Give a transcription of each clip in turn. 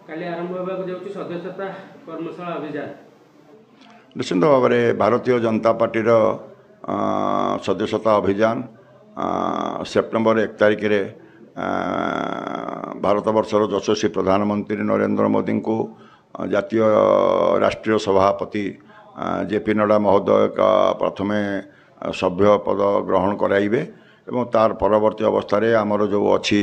କାଲି ଆରମ୍ଭ ହେବାକୁ ଯାଉଛି ସଦସ୍ୟତା କର୍ମଶାଳା ଅଭିଯାନ। ନିଶ୍ଚିନ୍ତ ଭାବରେ ଭାରତୀୟ ଜନତା ପାର୍ଟିର ସଦସ୍ୟତା ଅଭିଯାନ ସେପ୍ଟେମ୍ବର 1 ତାରିଖରେ ଭାରତବର୍ଷର ଯଶସ୍ୱୀ ପ୍ରଧାନମନ୍ତ୍ରୀ ନରେନ୍ଦ୍ର ମୋଦିଙ୍କୁ ଜାତୀୟ ରାଷ୍ଟ୍ରୀୟ ସଭାପତି ଜେପି ନଡ୍ଡା ମହୋଦୟ ପ୍ରଥମେ ସଭ୍ୟ ପଦ ଗ୍ରହଣ କରାଇବେ ଏବଂ ତାର ପରବର୍ତ୍ତୀ ଅବସ୍ଥାରେ ଆମର ଯେଉଁ ଅଛି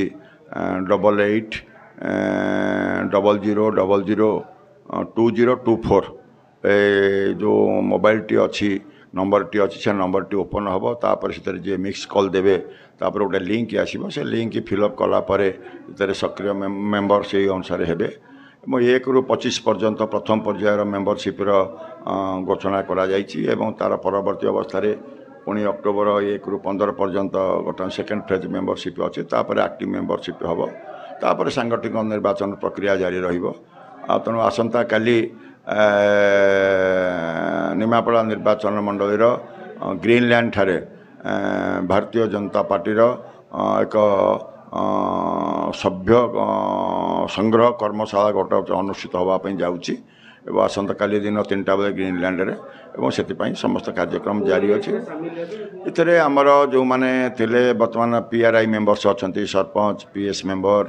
8800002024 जो मोबाइलटी अच्छी नंबरटी अच्छी से नंबरटी ओपन हम तापर से जी मिक्स कॉल देवे तापर गोटे लिंक आसो से लिंक फिलअप कलापर सक्रिय मेंबर से अनुसार हे 1 ରୁ 25 पर्यंत प्रथम पर्यायर मेंबरशिप्र घोषणा तार परवर्ती अवस्था पुणी अक्टोबर 1 ରୁ 15 पर्यंत गोटे सेकेंड फेज मेंबरशिप अच्छे तापर एक्टिव मेंबरशिप हम तापर सांगठनिक निर्वाचन प्रक्रिया जारी तेणु आसंता काली निमापड़ा निर्वाचन मंडल ग्रीनलैंड ठारे भारतीय जनता पार्टीर एक सभ्य संग्रह कर्मशाला गोटे अनुष्ठित होगापी जाऊँगी आसंता काली दिन 3टा बेले ग्रीनलैंड रे एवं से समस्त कार्यक्रम जारी अच्छे इतने आमर जो मैंने थे बर्तमान PRI मेंबर्स अच्छा सरपंच PS मेंबर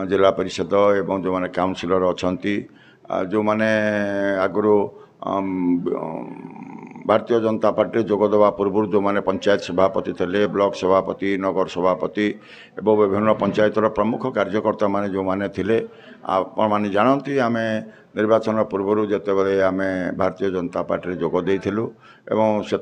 जिला परिषद एवं जो मैंने काउंसिलर अच्छा जो मैंने आगु भारतीय जनता पार्टी जोगदेवा पूर्व जो मैंने पंचायत सभापति थे ब्लॉक सभापति नगर सभापति एवं विभिन्न पंचायतर प्रमुख कार्यकर्ता माने जो मैंने थे आपने जानती आम निर्वाचन पूर्व जितेबाला आम भारतीय जनता पार्टी जोगदे एवं से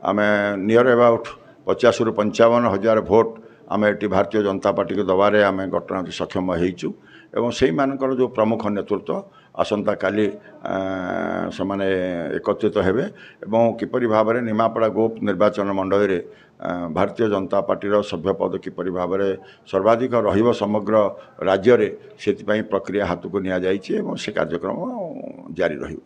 आम नियर अबाउट 50 ରୁ 55 हजार भोट आम ये भारतीय जनता पार्टी को दबारे आम घटना सक्षम होइचु एवं से मानकर जो प्रमुख नेतृत्व आसंता काली से माने एकत्रित हेबे एवं किपरि भाबरे निमापड़ा गोप निर्वाचन मंडल रे भारतीय जनता पार्टीर सभ्य पद किपरि भाबरे सर्वाधिक रहिबो समग्र राज्य रे सेति पई प्रक्रिया हाथ को निया जाइछि एवं से कार्यक्रम जारी रहिबो।